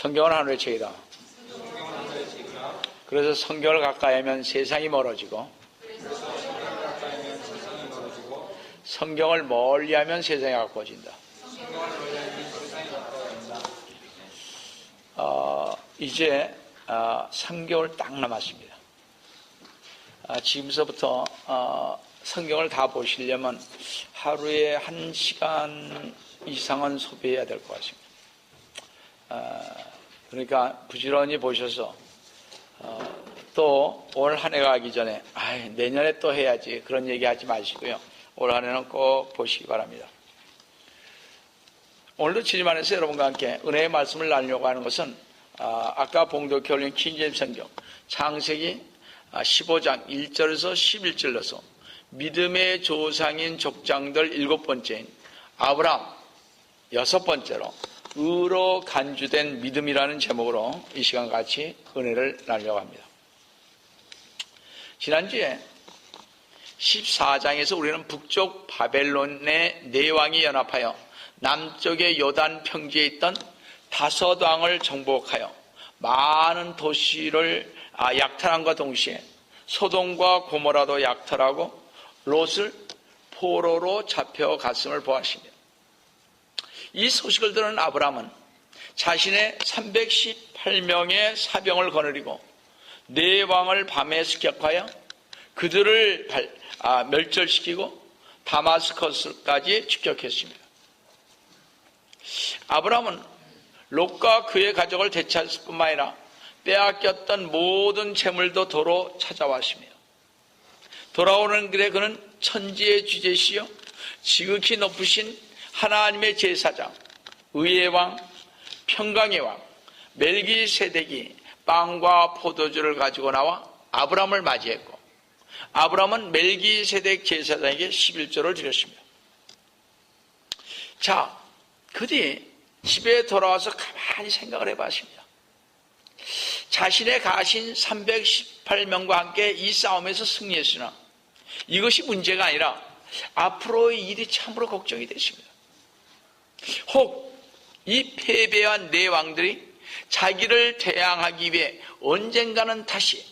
성경은 하늘의 책이다. 그래서 성경을 가까이 하면 세상이 멀어지고 성경을 멀리하면 세상이 가까워진다. 이제 3개월 딱 남았습니다. 지금서부터 성경을 다 보시려면 하루에 1시간 이상은 소비해야 될 것 같습니다. 그러니까 부지런히 보셔서 또 올 한 해가 가기 전에 내년에 또 해야지 그런 얘기 하지 마시고요. 올 한 해는 꼭 보시기 바랍니다. 오늘도 주님 안에서 여러분과 함께 은혜의 말씀을 나누려고 하는 것은 아까 봉독해 올린 킹제임스 성경 창세기 15장 1절에서 11절로서 믿음의 조상인 족장들 7번째인 아브라함 6번째로 의로 간주된 믿음이라는 제목으로 이 시간 같이 은혜를 나누려고 합니다. 지난주에 14장에서 우리는 북쪽 바벨론의 네 왕이 연합하여 남쪽의 요단 평지에 있던 5왕을 정복하여 많은 도시를 약탈함과 동시에 소돔과 고모라도 약탈하고 롯을 포로로 잡혀갔음을 보았습니다. 이 소식을 들은 아브라함은 자신의 318명의 사병을 거느리고 네 왕을 밤에 습격하여 그들을 멸절시키고 다마스커스까지 추격했습니다. 아브라함은 롯과 그의 가족을 되찾을 뿐만 아니라 빼앗겼던 모든 재물도 도로 찾아왔습니다. 돌아오는 길에 그는 천지의 주제시여 지극히 높으신 하나님의 제사장, 의의 왕, 평강의 왕, 멜기세덱이 빵과 포도주를 가지고 나와 아브라함을 맞이했고 아브라함은 멜기세덱 제사장에게 11조를 드렸습니다. 자, 그 뒤 집에 돌아와서 가만히 생각을 해봤습니다. 자신의 가신 318명과 함께 이 싸움에서 승리했으나 이것이 문제가 아니라 앞으로의 일이 참으로 걱정이 됐습니다. 혹 이 패배한 네 왕들이 자기를 대항하기 위해 언젠가는 다시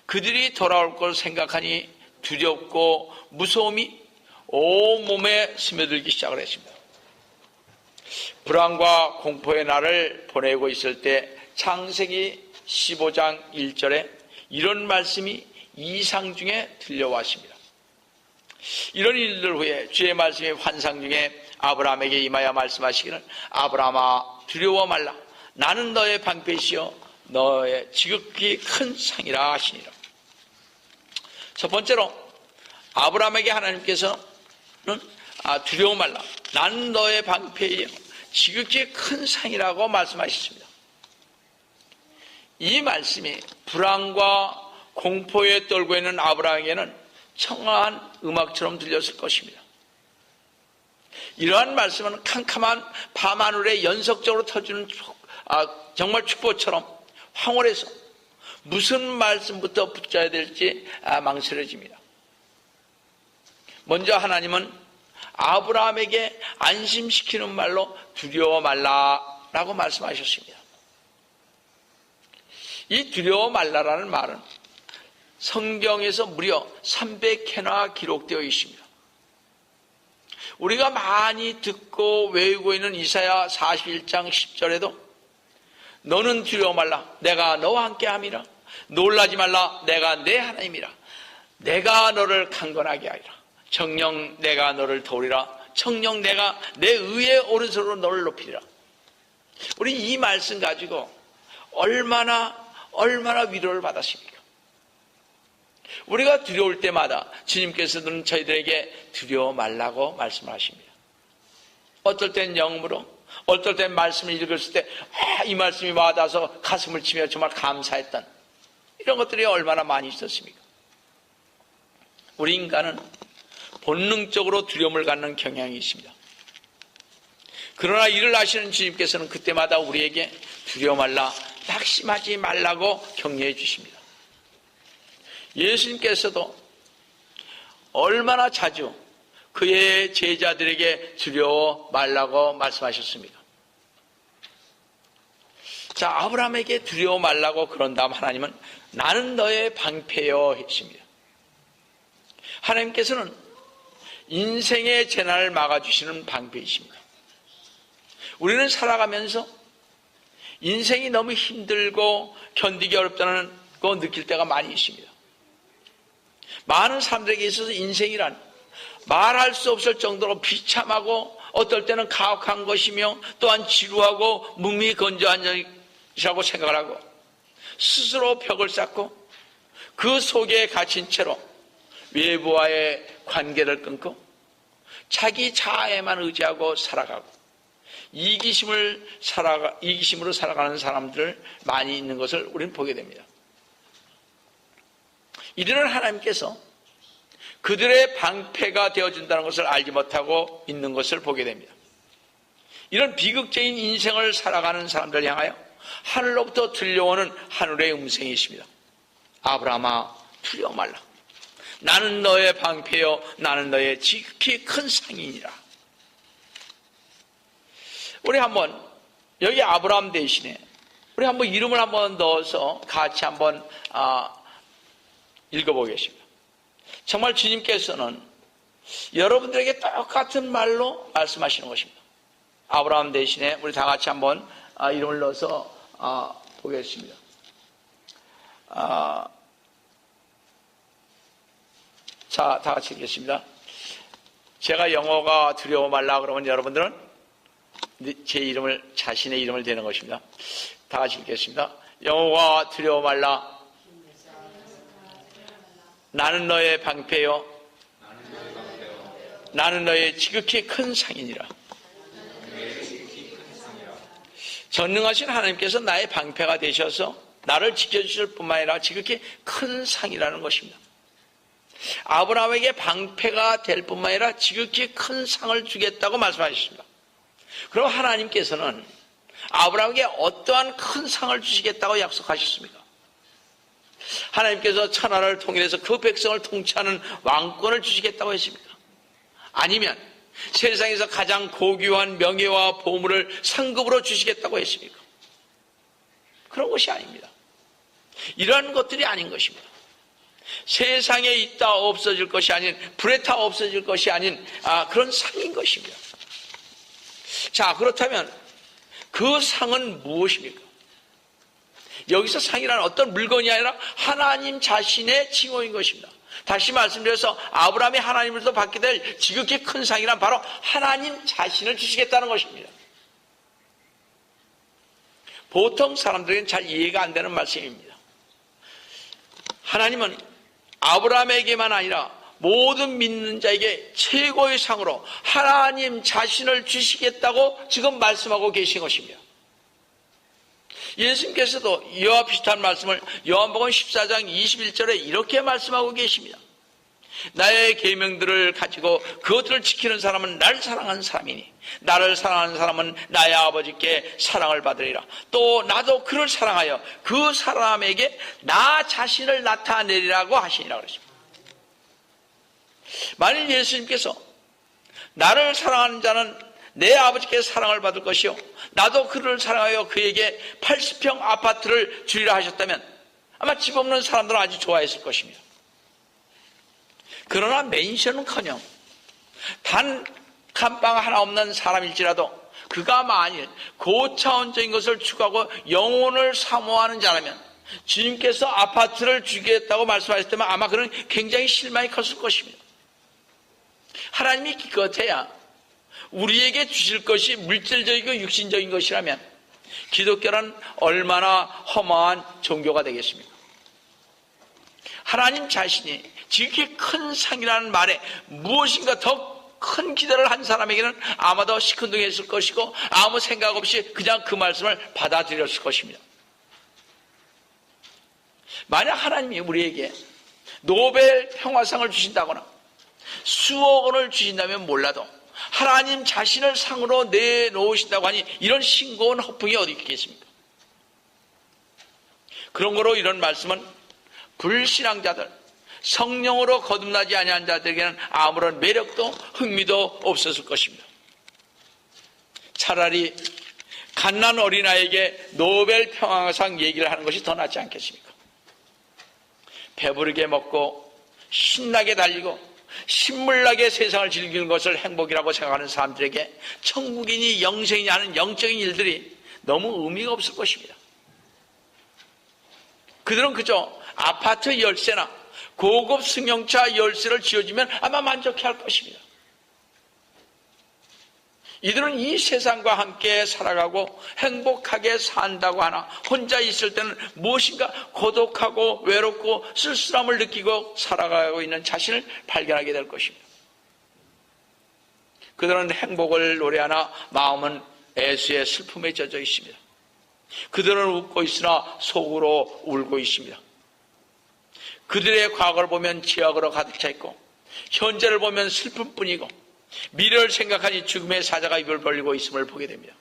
그들이 돌아올 걸 생각하니 두렵고 무서움이 온몸에 스며들기 시작을 했습니다. 불안과 공포의 날을 보내고 있을 때 창세기 15장 1절에 이런 말씀이 이상 중에 들려왔습니다. 이런 일들 후에 주의 말씀이 환상 중에 아브라함에게 임하여 말씀하시기를 아브라함아 두려워 말라 나는 너의 방패시여 너의 지극히 큰 상이라 하시니라. 첫 번째로 아브라함에게 하나님께서는 두려워 말라 나는 너의 방패이여 지극히 큰 상이라고 말씀하셨습니다. 이 말씀이 불안과 공포에 떨고 있는 아브라함에게는 청아한 음악처럼 들렸을 것입니다. 이러한 말씀은 캄캄한 밤하늘에 연속적으로 터지는 정말 축복처럼 황홀해서 무슨 말씀부터 붙여야 될지 망설여집니다. 먼저 하나님은 아브라함에게 안심시키는 말로 두려워 말라라고 말씀하셨습니다. 이 두려워 말라라는 말은 성경에서 무려 300회나 기록되어 있습니다. 우리가 많이 듣고 외우고 있는 이사야 41장 10절에도 너는 두려워 말라 내가 너와 함께 함이라 놀라지 말라 내가 내 하나님이라 내가 너를 강건하게 하리라 정녕 내가 너를 도우리라 정녕 내가 내 의의 오른손으로 너를 높이리라. 우리 이 말씀 가지고 얼마나 위로를 받았습니까? 우리가 두려울 때마다 주님께서는 저희들에게 두려워 말라고 말씀하십니다. 어떨 땐 영음으로, 어떨 땐 말씀을 읽었을 때 이 말씀이 와닿아서 가슴을 치며 정말 감사했던 이런 것들이 얼마나 많이 있었습니까? 우리 인간은 본능적으로 두려움을 갖는 경향이 있습니다. 그러나 일을 하시는 주님께서는 그때마다 우리에게 두려워 말라, 낙심하지 말라고 격려해 주십니다. 예수님께서도 얼마나 자주 그의 제자들에게 두려워 말라고 말씀하셨습니까? 자, 아브라함에게 두려워 말라고 그런 다음 하나님은 나는 너의 방패여 했습니다. 하나님께서는 인생의 재난을 막아주시는 방패이십니다. 우리는 살아가면서 인생이 너무 힘들고 견디기 어렵다는 거 느낄 때가 많이 있습니다. 많은 사람들에게 있어서 인생이란 말할 수 없을 정도로 비참하고 어떨 때는 가혹한 것이며 또한 지루하고 무미건조한 것이라고 생각을 하고 스스로 벽을 쌓고 그 속에 갇힌 채로 외부와의 관계를 끊고 자기 자아에만 의지하고 살아가고 이기심으로 살아가는 사람들 많이 있는 것을 우리는 보게 됩니다. 이들은 하나님께서 그들의 방패가 되어준다는 것을 알지 못하고 있는 것을 보게 됩니다. 이런 비극적인 인생을 살아가는 사람들을 향하여 하늘로부터 들려오는 하늘의 음성이 있습니다. 아브라함아, 두려워 말라. 나는 너의 방패요 나는 너의 지극히 큰 상인이라. 우리 한번 여기 아브라함 대신에 우리 한번 이름을 한번 넣어서 같이 한번 읽어보겠습니다. 정말 주님께서는 여러분들에게 똑같은 말로 말씀하시는 것입니다. 아브라함 대신에 우리 다 같이 한번 이름을 넣어서 보겠습니다. 자, 다 같이 읽겠습니다. 제가 영어가 두려워 말라 그러면 여러분들은 제 이름을, 자신의 이름을 대는 것입니다. 다 같이 읽겠습니다. 영어가 두려워 말라. 나는 너의 방패요. 나는 너의 지극히 큰 상인이라. 전능하신 하나님께서 나의 방패가 되셔서 나를 지켜주실 뿐만 아니라 지극히 큰 상이라는 것입니다. 아브라함에게 방패가 될 뿐만 아니라 지극히 큰 상을 주겠다고 말씀하셨습니다. 그럼 하나님께서는 아브라함에게 어떠한 큰 상을 주시겠다고 약속하셨습니까? 하나님께서 천하를 통일해서 그 백성을 통치하는 왕권을 주시겠다고 했습니까? 아니면 세상에서 가장 고귀한 명예와 보물을 상급으로 주시겠다고 했습니까? 그런 것이 아닙니다. 이러한 것들이 아닌 것입니다. 세상에 있다 없어질 것이 아닌, 불에 타 없어질 것이 아닌 그런 상인 것입니다. 자, 그렇다면 그 상은 무엇입니까? 여기서 상이라는 어떤 물건이 아니라 하나님 자신의 칭호인 것입니다. 다시 말씀드려서 아브라함이 하나님으로부터 받게 될 지극히 큰 상이란 바로 하나님 자신을 주시겠다는 것입니다. 보통 사람들에게는 잘 이해가 안 되는 말씀입니다. 하나님은 아브라함에게만 아니라 모든 믿는 자에게 최고의 상으로 하나님 자신을 주시겠다고 지금 말씀하고 계신 것입니다. 예수님께서도 이와 비슷한 말씀을 요한복음 14장 21절에 이렇게 말씀하고 계십니다. 나의 계명들을 가지고 그것들을 지키는 사람은 나를 사랑하는 사람이니 나를 사랑하는 사람은 나의 아버지께 사랑을 받으리라. 또 나도 그를 사랑하여 그 사람에게 나 자신을 나타내리라고 하시니라 그러십니다. 만일 예수님께서 나를 사랑하는 자는 내 아버지께 사랑을 받을 것이요 나도 그를 사랑하여 그에게 80평 아파트를 주리라 하셨다면 아마 집 없는 사람들은 아주 좋아했을 것입니다. 그러나 맨션은커녕 단 감방 하나 없는 사람일지라도 그가 만일 고차원적인 것을 추구하고 영혼을 사모하는 자라면 주님께서 아파트를 주겠다고 말씀하셨다면 아마 그는 굉장히 실망이 컸을 것입니다. 하나님이 기껏해야 우리에게 주실 것이 물질적이고 육신적인 것이라면 기독교는 얼마나 험한 종교가 되겠습니까? 하나님 자신이 지극히 큰 상이라는 말에 무엇인가 더 큰 기대를 한 사람에게는 아마도 시큰둥했을 것이고 아무 생각 없이 그냥 그 말씀을 받아들였을 것입니다. 만약 하나님이 우리에게 노벨 평화상을 주신다거나 수억 원을 주신다면 몰라도 하나님 자신을 상으로 내놓으신다고 하니 이런 싱거운 허풍이 어디 있겠습니까? 그런 거로 이런 말씀은 불신앙자들, 성령으로 거듭나지 아니한 자들에게는 아무런 매력도 흥미도 없었을 것입니다. 차라리 갓난 어린아이에게 노벨 평화상 얘기를 하는 것이 더 낫지 않겠습니까? 배부르게 먹고 신나게 달리고 신물나게 세상을 즐기는 것을 행복이라고 생각하는 사람들에게 천국이니 영생이니 하는 영적인 일들이 너무 의미가 없을 것입니다. 그들은 그저 아파트 열쇠나 고급 승용차 열쇠를 쥐어주면 아마 만족해할 것입니다. 이들은 이 세상과 함께 살아가고 행복하게 산다고 하나 혼자 있을 때는 무엇인가 고독하고 외롭고 쓸쓸함을 느끼고 살아가고 있는 자신을 발견하게 될 것입니다. 그들은 행복을 노래하나 마음은 애수의 슬픔에 젖어 있습니다. 그들은 웃고 있으나 속으로 울고 있습니다. 그들의 과거를 보면 지역으로 가득 차 있고 현재를 보면 슬픔뿐이고 미래를 생각하니 죽음의 사자가 입을 벌리고 있음을 보게 됩니다.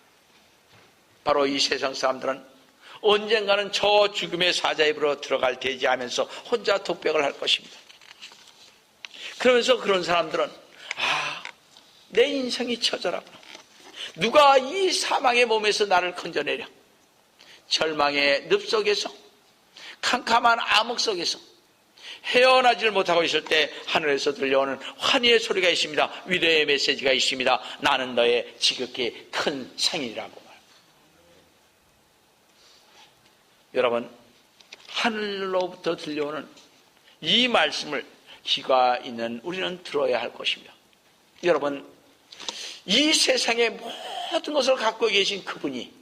바로 이 세상 사람들은 언젠가는 저 죽음의 사자 입으로 들어갈 테지 하면서 혼자 독백을 할 것입니다. 그러면서 그런 사람들은 내 인생이 처절하구나. 누가 이 사망의 몸에서 나를 건져내려. 절망의 늪 속에서 캄캄한 암흑 속에서 헤어나지를 못하고 있을 때 하늘에서 들려오는 환희의 소리가 있습니다. 위로의 메시지가 있습니다. 나는 너의 지극히 큰 상이라고 말. 여러분, 하늘로부터 들려오는 이 말씀을 귀가 있는 우리는 들어야 할 것입니다. 여러분, 이 세상의 모든 것을 갖고 계신 그분이,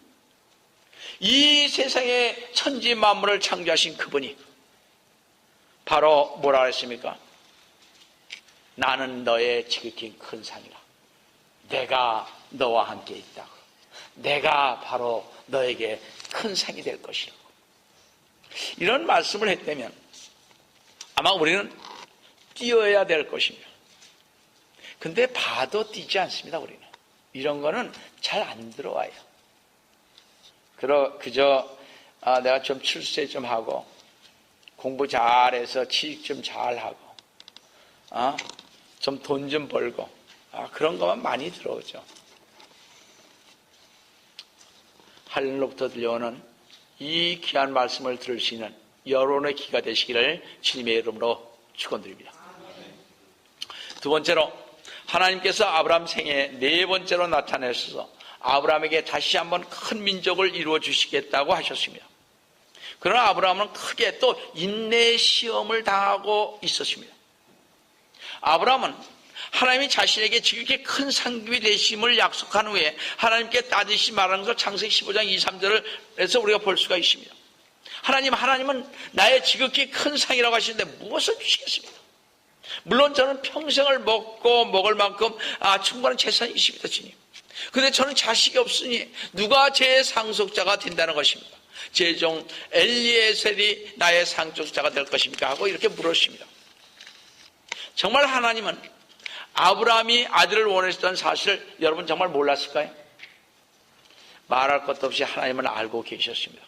이 세상의 천지 만물을 창조하신 그분이 바로 뭐라 했습니까? 나는 너의 지극히 큰 상이라. 내가 너와 함께 있다고. 내가 바로 너에게 큰 상이 될 것이라고. 이런 말씀을 했다면 아마 우리는 뛰어야 될 것입니다. 근데 봐도 뛰지 않습니다. 우리는 이런 거는 잘 안 들어와요. 그저 내가 좀 출세 좀 하고 공부 잘해서 취직 좀 잘하고 좀 돈 좀 벌고 그런 것만 많이 들어오죠. 하늘로부터 들려오는 이 귀한 말씀을 들을 수 있는 여론의 귀가 되시기를 주님의 이름으로 축원드립니다. 두 번째로, 하나님께서 아브라함 생애 네 번째로 나타내셔서 아브라함에게 다시 한번 큰 민족을 이루어 주시겠다고 하셨습니다. 그러나 아브라함은 크게 또 인내의 시험을 당하고 있었습니다. 아브라함은 하나님이 자신에게 지극히 큰 상급이 되심을 약속한 후에 하나님께 따지시 말하는 것을 창세기 15장 2, 3절에서 우리가 볼 수가 있습니다. 하나님은 나의 지극히 큰 상이라고 하시는데 무엇을 주시겠습니까? 물론 저는 평생을 먹고 먹을 만큼 충분한 재산이 있습니다, 주님. 그런데 저는 자식이 없으니 누가 제 상속자가 된다는 것입니까? 제 종 엘리에셀이 나의 상속자가 될 것입니까? 하고 이렇게 물었습니다. 정말 하나님은 아브라함이 아들을 원했던 사실을 여러분 정말 몰랐을까요? 말할 것도 없이 하나님은 알고 계셨습니다.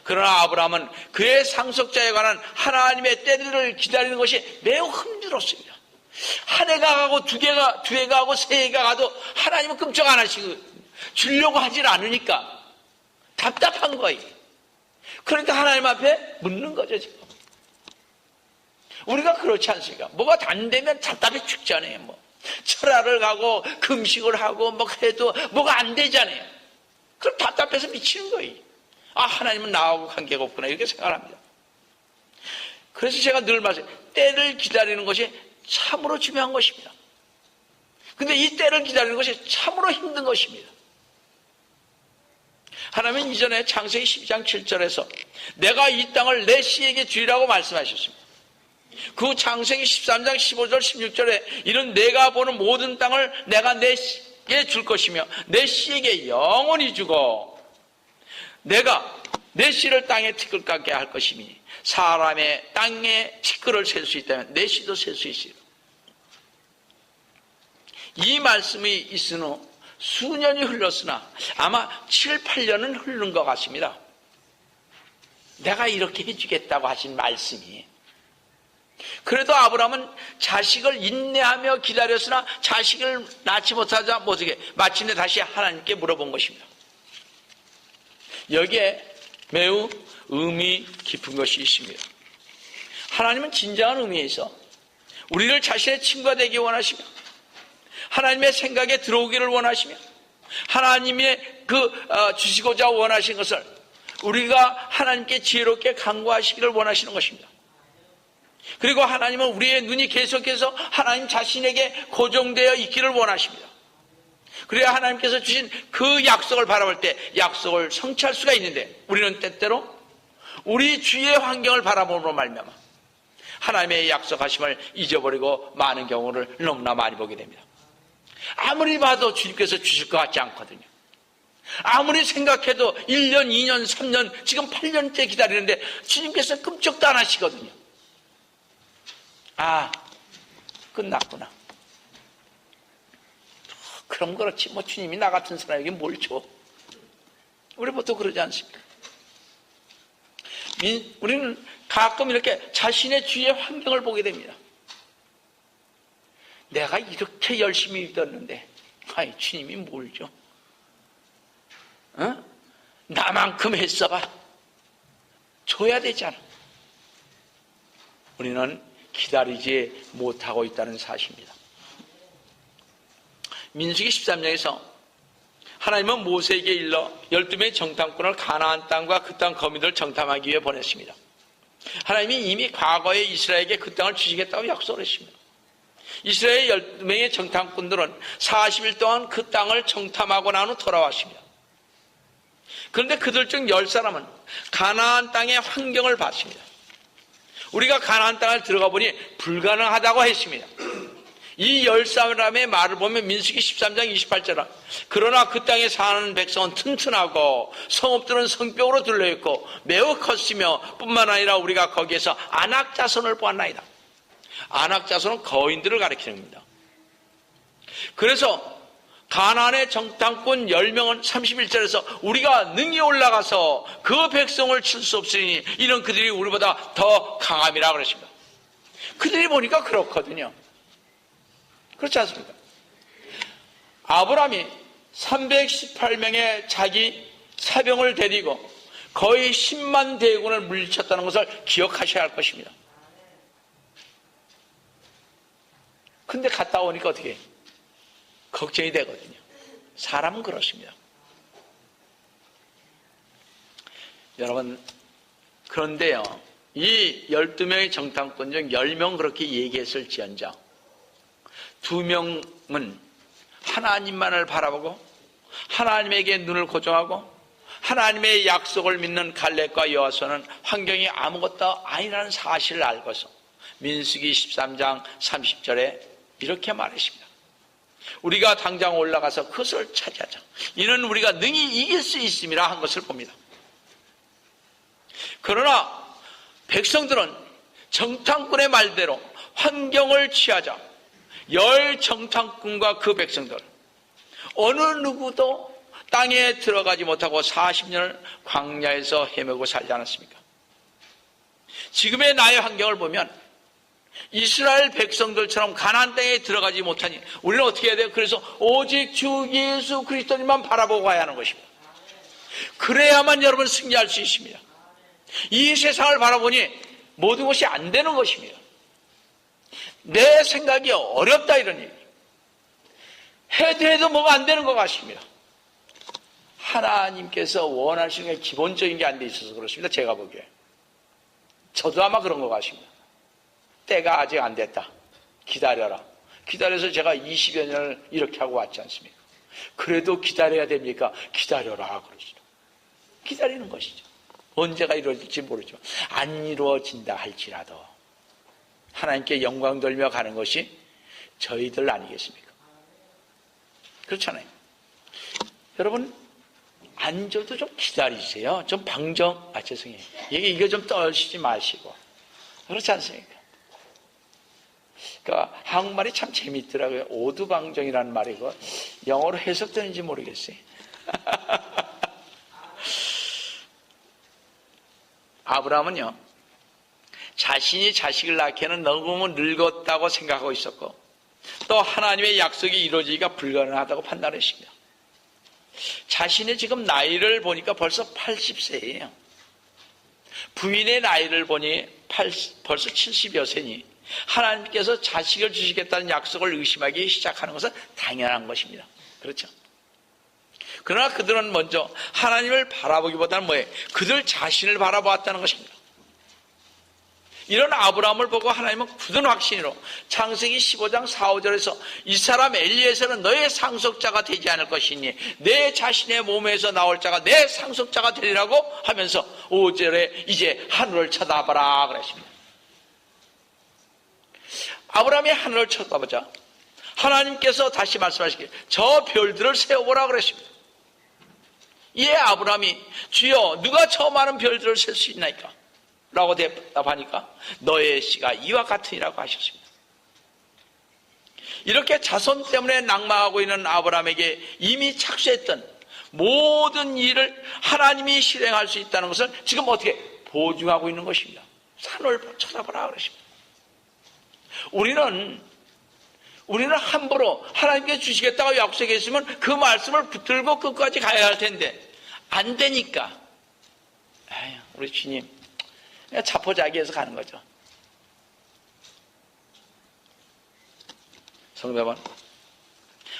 그러나 아브라함은 그의 상속자에 관한 하나님의 때를 기다리는 것이 매우 힘들었습니다. 한 해가 가고 두 해가 가고 세 해가 가도 하나님은 끔찍 안 하시고 주려고 하질 않으니까 답답한 거예요. 그러니까 하나님 앞에 묻는 거죠, 지금. 우리가 그렇지 않습니까? 뭐가 안 되면 답답해 죽잖아요. 뭐 철학을 가고 금식을 하고 뭐 해도 뭐가 안 되잖아요. 그럼 답답해서 미치는 거예요. 하나님은 나하고 관계가 없구나 이렇게 생각합니다. 그래서 제가 늘 말씀해요. 때를 기다리는 것이 참으로 중요한 것입니다. 근데 이 때를 기다리는 것이 참으로 힘든 것입니다. 하나님은 이전에 창세기 12장 7절에서 내가 이 땅을 내 씨에게 주리라고 말씀하셨습니다. 그 창세기 13장 15절 16절에 이런 내가 보는 모든 땅을 내가 내 씨에게 줄 것이며 내 씨에게 영원히 주고 내가 내 씨를 땅에 티끌 깎게 할 것이니 사람의 땅에 티끌을 셀 수 있다면 내 씨도 셀 수 있어요. 이 말씀이 있은 후 수년이 흘렀으나 아마 7, 8년은 흐른 것 같습니다. 내가 이렇게 해주겠다고 하신 말씀이. 그래도 아브라함은 자식을 인내하며 기다렸으나 자식을 낳지 못하자 못하게 마침내 다시 하나님께 물어본 것입니다. 여기에 매우 의미 깊은 것이 있습니다. 하나님은 진정한 의미에서 우리를 자신의 친구가 되기 원하시며 하나님의 생각에 들어오기를 원하시며 하나님의 주시고자 원하신 것을 우리가 하나님께 지혜롭게 간구하시기를 원하시는 것입니다. 그리고 하나님은 우리의 눈이 계속해서 하나님 자신에게 고정되어 있기를 원하십니다. 그래야 하나님께서 주신 그 약속을 바라볼 때 약속을 성취할 수가 있는데 우리는 때때로 우리 주위의 환경을 바라보므로 말미암아 하나님의 약속하심을 잊어버리고 많은 경우를 너무나 많이 보게 됩니다. 아무리 봐도 주님께서 주실 것 같지 않거든요. 아무리 생각해도 1년, 2년, 3년, 지금 8년째 기다리는데 주님께서 끔찍도 안 하시거든요. 아, 끝났구나. 그럼 그렇지. 뭐 주님이 나 같은 사람에게 뭘 줘? 우리 보통 그러지 않습니까? 우리는 가끔 이렇게 자신의 주위의 환경을 보게 됩니다. 내가 이렇게 열심히 믿었는데, 아이, 주님이 뭘 줘? 어? 나만큼 했어봐. 줘야 되잖아. 우리는 기다리지 못하고 있다는 사실입니다. 민수기 13장에서 하나님은 모세에게 일러 12명의 정탐꾼을 가나안 땅과 그 땅 거민들을 정탐하기 위해 보냈습니다. 하나님이 이미 과거에 이스라엘에게 그 땅을 주시겠다고 약속을 했습니다. 이스라엘 12명의 정탐꾼들은 40일 동안 그 땅을 정탐하고 난 후 돌아왔습니다. 그런데 그들 중 10사람은 가나안 땅의 환경을 봤습니다. 우리가 가나안 땅을 들어가 보니 불가능하다고 했습니다. 이 10사람의 말을 보면 민수기 13장 28절은 그러나 그 땅에 사는 백성은 튼튼하고 성읍들은 성벽으로 둘러있고 매우 컸으며 뿐만 아니라 우리가 거기에서 안악자손을 보았나이다. 안악자손은 거인들을 가리키는 겁니다. 그래서 가나안의 정탐꾼 10명은 31절에서 우리가 능히 올라가서 그 백성을 칠 수 없으니 이는 그들이 우리보다 더 강함이라 그러십니다. 그들이 보니까 그렇거든요. 그렇지 않습니까? 아브라함이 318명의 자기 사병을 데리고 거의 10만 대군을 물리쳤다는 것을 기억하셔야 할 것입니다. 근데 갔다 오니까 어떻게 해요? 걱정이 되거든요. 사람은 그렇습니다. 여러분, 그런데요, 이 12명의 정탐꾼 중 10명 그렇게 얘기했을지언정 2명은 하나님만을 바라보고 하나님에게 눈을 고정하고 하나님의 약속을 믿는 갈렙과 여호수아는 환경이 아무것도 아니라는 사실을 알고서 민수기 13장 30절에 이렇게 말했습니다. 우리가 당장 올라가서 그것을 차지하자. 이는 우리가 능히 이길 수 있음이라 한 것을 봅니다. 그러나 백성들은 정탐꾼의 말대로 환경을 취하자 10 정탐꾼과 그 백성들 어느 누구도 땅에 들어가지 못하고 40년을 광야에서 헤매고 살지 않았습니까? 지금의 나의 환경을 보면 이스라엘 백성들처럼 가나안 땅에 들어가지 못하니 우리는 어떻게 해야 돼요? 그래서 오직 주 예수 그리스도님만 바라보고 가야 하는 것입니다. 그래야만 여러분 승리할 수 있습니다. 이 세상을 바라보니 모든 것이 안 되는 것입니다. 내 생각이 어렵다 이런 얘기. 해도 뭐가 안 되는 것 같습니다. 하나님께서 원하시는 게 기본적인 게 안 돼 있어서 그렇습니다. 제가 보기에. 저도 아마 그런 것 같습니다. 때가 아직 안 됐다. 기다려라. 기다려서 제가 20여 년을 이렇게 하고 왔지 않습니까? 그래도 기다려야 됩니까? 기다려라 그러시죠. 기다리는 것이죠. 언제가 이루어질지 모르지만 안 이루어진다 할지라도 하나님께 영광 돌며 가는 것이 저희들 아니겠습니까? 그렇잖아요. 여러분 앉아도 좀 기다리세요. 좀 죄송해요. 이거 좀 떨시지 마시고. 그렇지 않습니까? 그러니까 한국말이 참 재미있더라고요. 오두방정이라는 말이고 영어로 해석되는지 모르겠어요. 아브라함은요, 자신이 자식을 낳기에는 너무 늙었다고 생각하고 있었고 또 하나님의 약속이 이루어지기가 불가능하다고 판단했습니다. 자신의 지금 나이를 보니까 벌써 80세예요. 부인의 나이를 보니 벌써 70여 세니 하나님께서 자식을 주시겠다는 약속을 의심하기 시작하는 것은 당연한 것입니다. 그렇죠? 그러나 그들은 먼저 하나님을 바라보기보다는 뭐예요? 그들 자신을 바라보았다는 것입니다. 이런 아브라함을 보고 하나님은 굳은 확신으로 창세기 15장 4, 5절에서 이 사람 엘리에서는 너의 상속자가 되지 않을 것이니 내 자신의 몸에서 나올 자가 내 상속자가 되리라고 하면서 5절에 이제 하늘을 쳐다봐라 그랬습니다. 아브라함이 하늘을 쳐다보자 하나님께서 다시 말씀하시기를 저 별들을 세워보라 그랬습니다. 이에 아브라함이 주여 누가 저 많은 별들을 셀 수 있나이까? 라고 대답하니까 너의 씨가 이와 같으니라고 하셨습니다. 이렇게 자손 때문에 낙망하고 있는 아브라함에게 이미 착수했던 모든 일을 하나님이 실행할 수 있다는 것을 지금 어떻게 보증하고 있는 것입니다. 산을 쳐다보라 그러십니다. 우리는 함부로 하나님께 주시겠다고 약속했으면 그 말씀을 붙들고 끝까지 가야 할 텐데 안 되니까 우리 주님 자포자기해서 가는 거죠. 성도 여러분,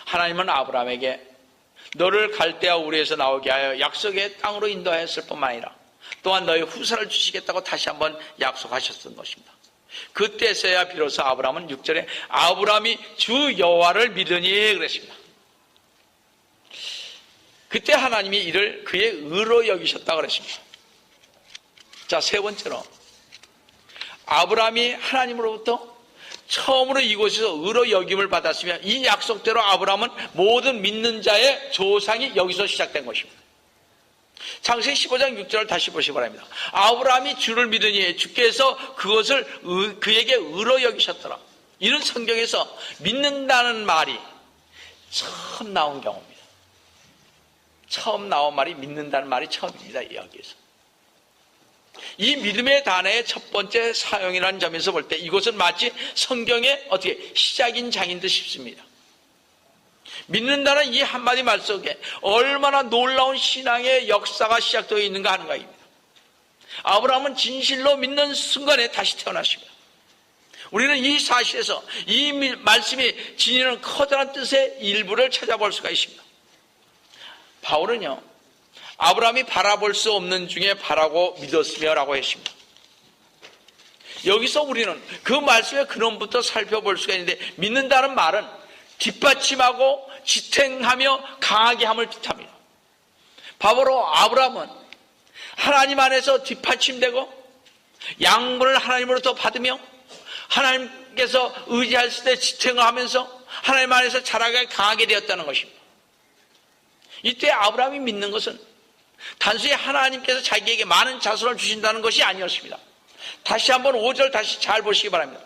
하나님은 아브라함에게 너를 갈대아 우리에서 나오게 하여 약속의 땅으로 인도하였을 뿐만 아니라 또한 너의 후사를 주시겠다고 다시 한번 약속하셨던 것입니다. 그때서야 비로소 아브라함은 6절에 아브라함이 주 여호와를 믿으니 그랬습니다. 그때 하나님이 이를 그의 의로 여기셨다고 그랬습니다. 자, 세 번째로 아브라함이 하나님으로부터 처음으로 이곳에서 의로 여김을 받았으며 이 약속대로 아브라함은 모든 믿는 자의 조상이 여기서 시작된 것입니다. 창세기 15장 6절을 다시 보시기 바랍니다. 아브라함이 주를 믿으니 주께서 그것을 그에게 의로 여기셨더라. 이런 성경에서 믿는다는 말이 처음 나온 경우입니다. 처음 나온 말이 믿는다는 말이 처음입니다. 여기에서. 이 믿음의 단어의 첫 번째 사용이라는 점에서 볼 때 이것은 마치 성경의 어떻게 시작인 장인 듯 싶습니다. 믿는다는 이 한마디 말 속에 얼마나 놀라운 신앙의 역사가 시작되어 있는가 하는 것입니다. 아브라함은 진실로 믿는 순간에 다시 태어났습니다. 우리는 이 사실에서 이 말씀이 지니는 커다란 뜻의 일부를 찾아볼 수가 있습니다. 바울은요, 아브라함이 바라볼 수 없는 중에 바라고 믿었으며 라고 했습니다. 여기서 우리는 그 말씀의 근원부터 살펴볼 수가 있는데 믿는다는 말은 뒷받침하고 지탱하며 강하게 함을 뜻합니다. 바로 아브라함은 하나님 안에서 뒷받침되고 양분을 하나님으로부터 받으며 하나님께서 의지했을 때 지탱을 하면서 하나님 안에서 자라게 강하게 되었다는 것입니다. 이때 아브라함이 믿는 것은 단순히 하나님께서 자기에게 많은 자손을 주신다는 것이 아니었습니다. 다시 한번 5절 다시 잘 보시기 바랍니다.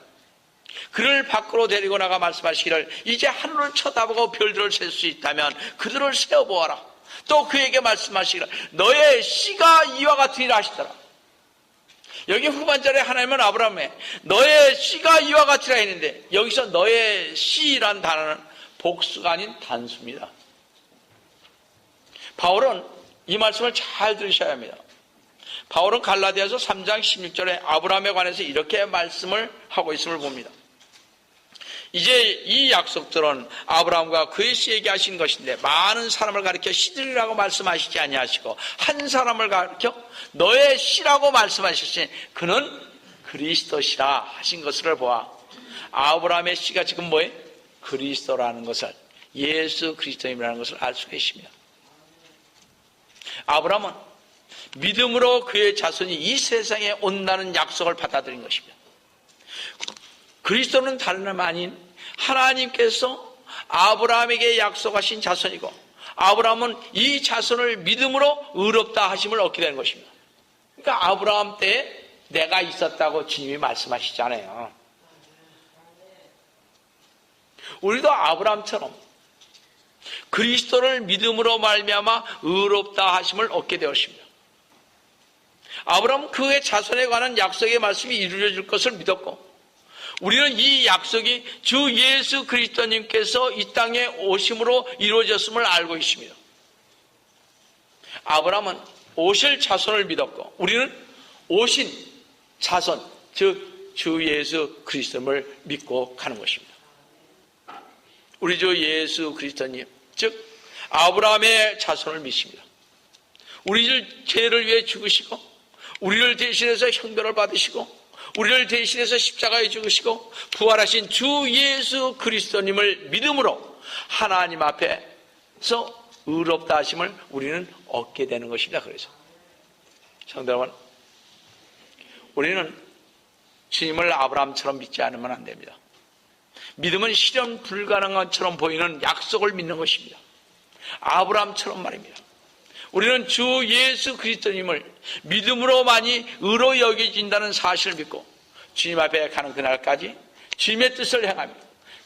그를 밖으로 데리고 나가 말씀하시기를 이제 하늘을 쳐다보고 별들을 셀 수 있다면 그들을 세어보아라. 또 그에게 말씀하시기를 너의 씨가 이와 같으리라 하시더라. 여기 후반절에 하나님은 아브라함에 너의 씨가 이와 같으리라 했는데 여기서 너의 씨란 단어는 복수가 아닌 단수입니다. 바울은 이 말씀을 잘 들으셔야 합니다. 바울은 갈라디아서 3장 16절에 아브라함에 관해서 이렇게 말씀을 하고 있음을 봅니다. 이제 이 약속들은 아브라함과 그의 씨에게 하신 것인데 많은 사람을 가리켜 씨들이라고 말씀하시지 아니하시고 한 사람을 가리켜 너의 씨라고 말씀하셨으니 그는 그리스도시라 하신 것을 보아 아브라함의 씨가 지금 뭐예요? 그리스도라는 것을, 예수 그리스도님이라는 것을 알 수가 있습니다. 아브라함은 믿음으로 그의 자손이 이 세상에 온다는 약속을 받아들인 것입니다. 그리스도는 다른 사람 아닌 하나님께서 아브라함에게 약속하신 자손이고 아브라함은 이 자손을 믿음으로 의롭다 하심을 얻게 되는 것입니다. 그러니까 아브라함 때에 내가 있었다고 주님이 말씀하시잖아요. 우리도 아브라함처럼 그리스도를 믿음으로 말미암아 의롭다 하심을 얻게 되었습니다. 아브라함은 그의 자손에 관한 약속의 말씀이 이루어질 것을 믿었고 우리는 이 약속이 주 예수 그리스도님께서 이 땅에 오심으로 이루어졌음을 알고 있습니다. 아브라함은 오실 자손을 믿었고 우리는 오신 자손, 즉 주 예수 그리스도를 믿고 가는 것입니다. 우리 주 예수 그리스도님, 즉 아브라함의 자손을 믿습니다. 우리 죄를 위해 죽으시고 우리를 대신해서 형벌을 받으시고 우리를 대신해서 십자가에 죽으시고 부활하신 주 예수 그리스도님을 믿음으로 하나님 앞에서 의롭다 하심을 우리는 얻게 되는 것입니다. 그래서 성도 여러분, 우리는 주님을 아브라함처럼 믿지 않으면 안 됩니다. 믿음은 실현 불가능한 것처럼 보이는 약속을 믿는 것입니다. 아브라함처럼 말입니다. 우리는 주 예수 그리스도님을 믿음으로만이 의로 여겨진다는 사실을 믿고 주님 앞에 가는 그날까지 주님의 뜻을 행하며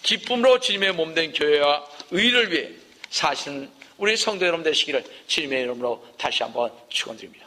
기쁨으로 주님의 몸된 교회와 의를 위해 사시는 우리 성도 여러분 되시기를 주님의 이름으로 다시 한번 축원드립니다.